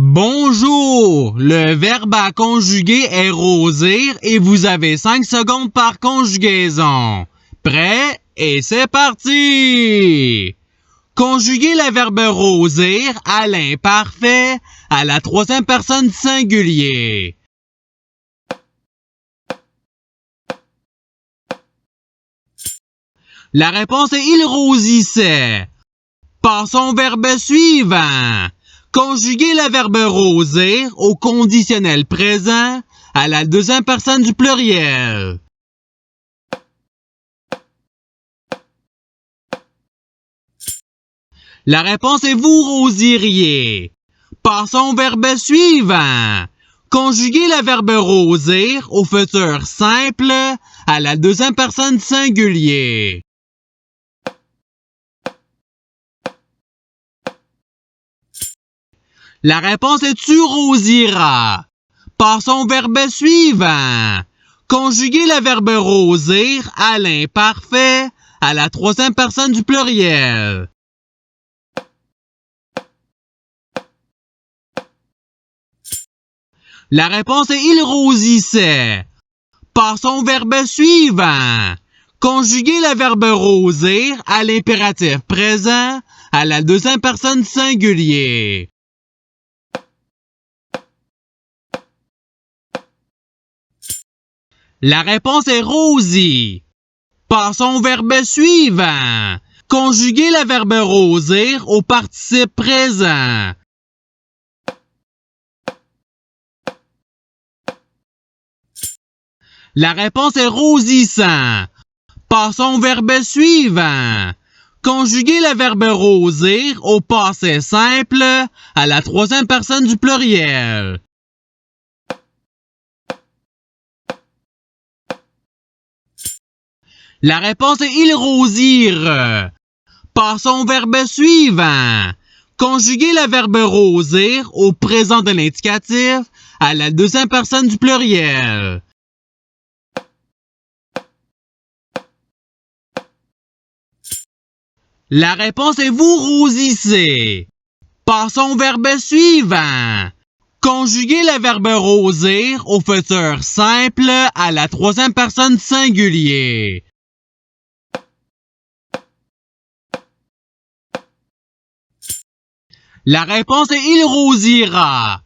Bonjour! Le verbe à conjuguer est rosir et vous avez 5 secondes par conjugaison. Prêt? Et c'est parti! Conjuguez le verbe rosir à l'imparfait à la troisième personne du singulier. La réponse est il rosissait. Passons au verbe suivant. Conjuguez le verbe rosir au conditionnel présent à la deuxième personne du pluriel. La réponse est vous rosiriez. Passons au verbe suivant. Conjuguez le verbe rosir au futur simple à la deuxième personne du singulier. La réponse est tu rosiras. Passons au verbe suivant. Conjuguez le verbe rosir à l'imparfait à la troisième personne du pluriel. La réponse est il rosissait. Passons au verbe suivant. Conjuguez le verbe rosir à l'impératif présent à la deuxième personne du singulier. La réponse est rosie. Passons au verbe suivant. Conjuguez le verbe rosir au participe présent. La réponse est rosissant. Passons au verbe suivant. Conjuguez le verbe rosir au passé simple à la troisième personne du pluriel. La réponse est il rosire. Passons au verbe suivant. Conjuguez le verbe rosir au présent de l'indicatif à la deuxième personne du pluriel. La réponse est vous rosissez. Passons au verbe suivant. Conjuguez le verbe rosir au futur simple à la troisième personne du singulier. La réponse est il rosira.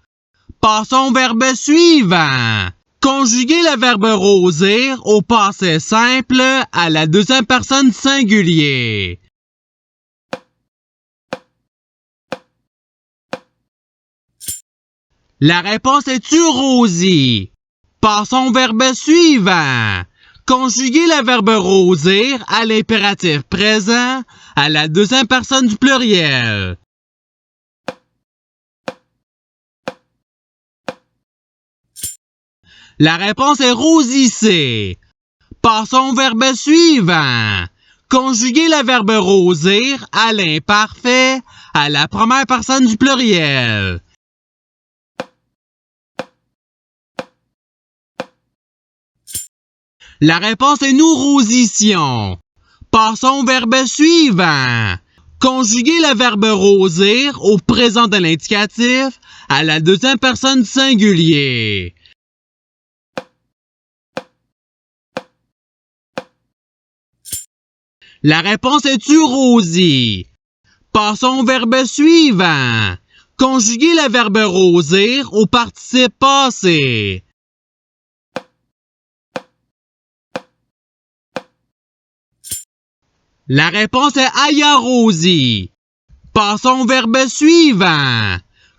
Passons au verbe suivant. Conjuguez le verbe rosir au passé simple à la deuxième personne du singulier. La réponse est tu rosis. Passons au verbe suivant. Conjuguez le verbe rosir à l'impératif présent à la deuxième personne du pluriel. La réponse est rosissez. Passons au verbe suivant. Conjuguez le verbe rosir à l'imparfait à la première personne du pluriel. La réponse est nous rosissions. Passons au verbe suivant. Conjuguez le verbe rosir au présent de l'indicatif à la deuxième personne du singulier. La réponse est tu rosis. Passons au verbe suivant. Conjuguez le verbe rosir au participe passé. La réponse est aya rosi. Passons au verbe suivant.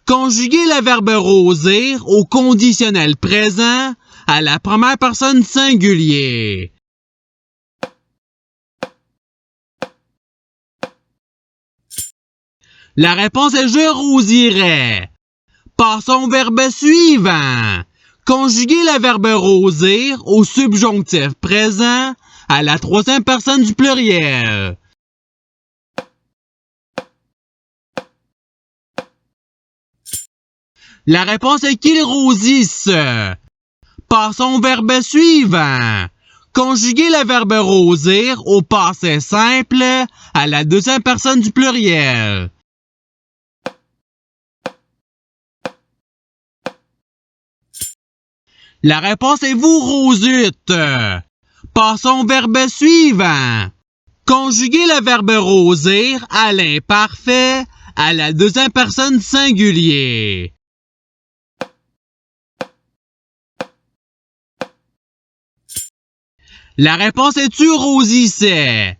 Conjuguez le verbe rosir au conditionnel présent à la première personne du singulier. La réponse est je rosirais. Passons au verbe suivant. Conjuguez le verbe rosir au subjonctif présent à la troisième personne du pluriel. La réponse est qu'il rosisse. Passons au verbe suivant. Conjuguez le verbe rosir au passé simple à la deuxième personne du pluriel. La réponse est vous rosûtes. Passons au verbe suivant. Conjuguez le verbe rosir à l'imparfait à la deuxième personne du singulier. La réponse est tu rosissais.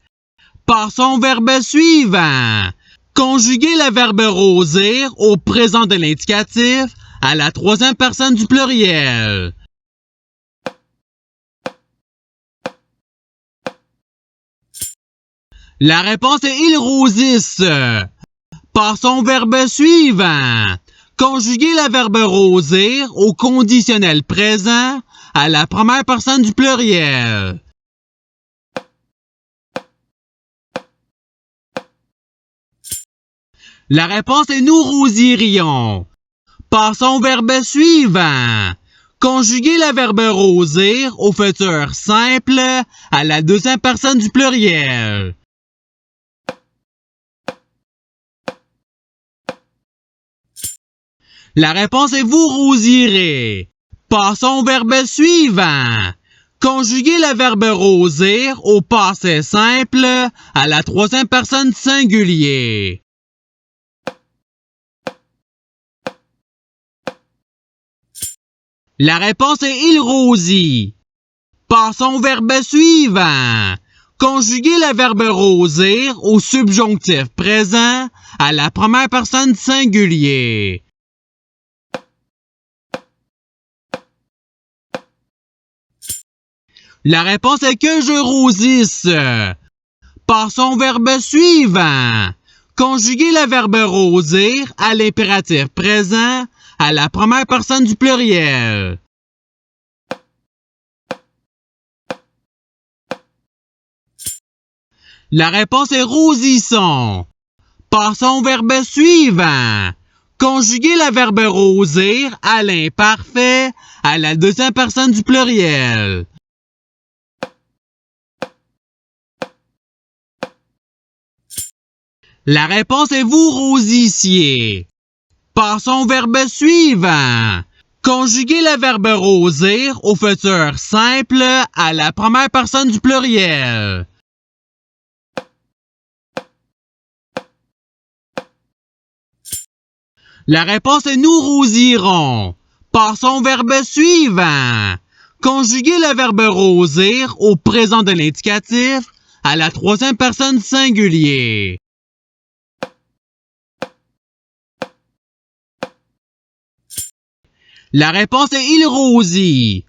Passons au verbe suivant. Conjuguez le verbe rosir au présent de l'indicatif à la troisième personne du pluriel. La réponse est ils rosissent. Passons au verbe suivant. Conjuguez le verbe rosir au conditionnel présent à la première personne du pluriel. La réponse est nous rosirions. Passons au verbe suivant. Conjuguez le verbe rosir au futur simple à la deuxième personne du pluriel. La réponse est vous rosirez. Passons au verbe suivant. Conjuguez le verbe rosir au passé simple à la troisième personne du singulier. La réponse est il rosit. Passons au verbe suivant. Conjuguez le verbe rosir au subjonctif présent à la première personne du singulier. La réponse est que je rosisse. Passons au verbe suivant. Conjuguez le verbe rosir à l'impératif présent à la première personne du pluriel. La réponse est rosissons. Passons au verbe suivant. Conjuguez le verbe rosir à l'imparfait à la deuxième personne du pluriel. La réponse est vous rosissiez. Passons au verbe suivant. Conjuguez le verbe rosir au futur simple à la première personne du pluriel. La réponse est nous rosirons. Passons au verbe suivant. Conjuguez le verbe rosir au présent de l'indicatif à la troisième personne du singulier. La réponse est il rosit.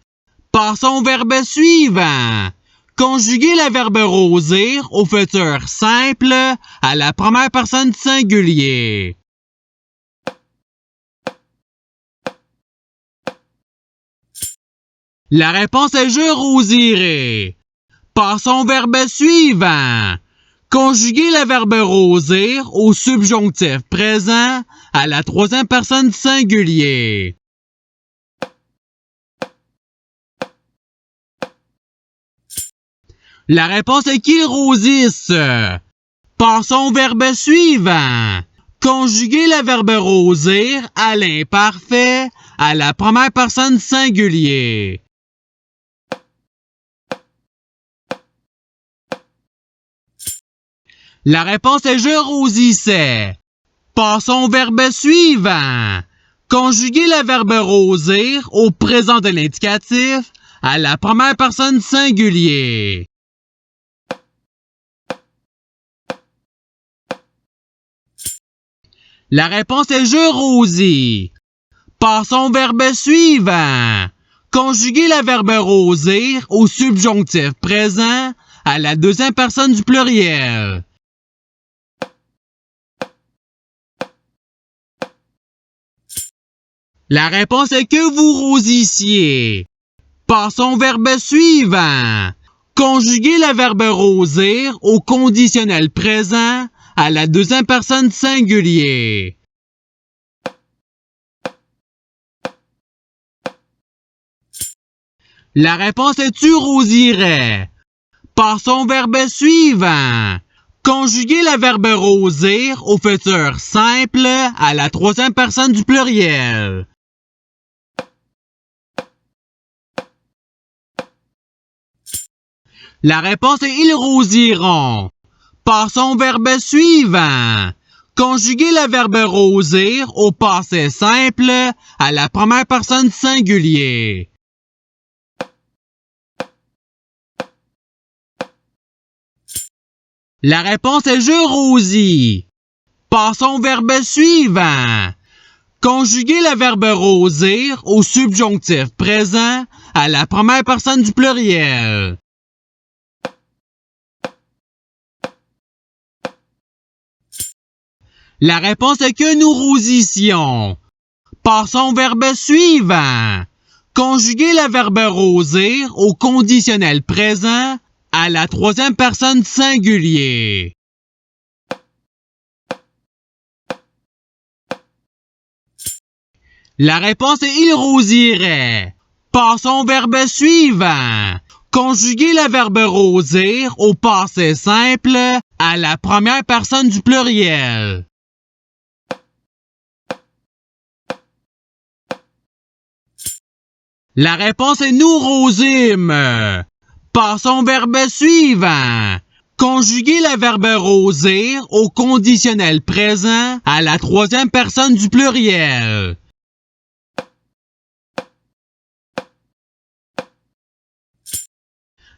Passons au verbe suivant. Conjuguez le verbe rosir au futur simple à la première personne du singulier. La réponse est je rosirai. Passons au verbe suivant. Conjuguez le verbe rosir au subjonctif présent à la troisième personne du singulier. La réponse est qu'ils rosissent. Passons au verbe suivant. Conjuguez le verbe rosir à l'imparfait à la première personne du singulier. La réponse est je rosissais. Passons au verbe suivant. Conjuguez le verbe rosir au présent de l'indicatif à la première personne du singulier. La réponse est je rosis. Passons au verbe suivant. Conjuguez le verbe rosir au subjonctif présent à la deuxième personne du pluriel. La réponse est que vous rosissiez. Passons au verbe suivant. Conjuguez le verbe rosir au conditionnel présent à la deuxième personne du singulier. La réponse est tu rosirais. Passons au verbe suivant. Conjuguez le verbe rosir au futur simple à la troisième personne du pluriel. La réponse est ils rosiront. Passons au verbe suivant. Conjuguez le verbe rosir au passé simple à la première personne singulier. La réponse est je rosis. Passons au verbe suivant. Conjuguez le verbe rosir au subjonctif présent à la première personne du pluriel. La réponse est que nous rosissions. Passons au verbe suivant. Conjuguez le verbe rosir au conditionnel présent à la troisième personne singulier. La réponse est il rosirait. Passons au verbe suivant. Conjuguez le verbe rosir au passé simple à la première personne du pluriel. La réponse est nous rosîmes. Passons au verbe suivant. Conjuguez le verbe rosir au conditionnel présent à la troisième personne du pluriel.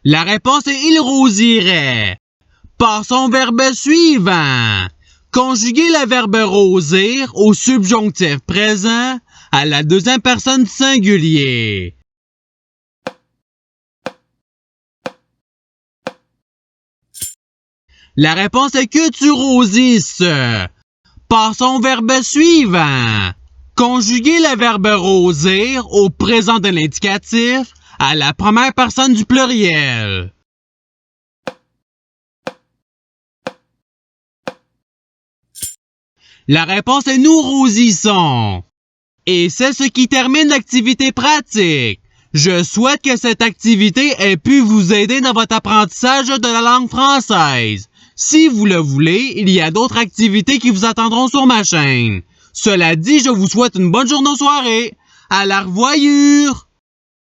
La réponse est il rosirait. Passons au verbe suivant. Conjuguez le verbe rosir au subjonctif présent à la deuxième personne du singulier. La réponse est que tu rosisses. Passons au verbe suivant. Conjuguez le verbe rosir au présent de l'indicatif à la première personne du pluriel. La réponse est nous rosissons. Et c'est ce qui termine l'activité pratique. Je souhaite que cette activité ait pu vous aider dans votre apprentissage de la langue française. Si vous le voulez, il y a d'autres activités qui vous attendront sur ma chaîne. Cela dit, je vous souhaite une bonne journée ou soirée. À la revoyure!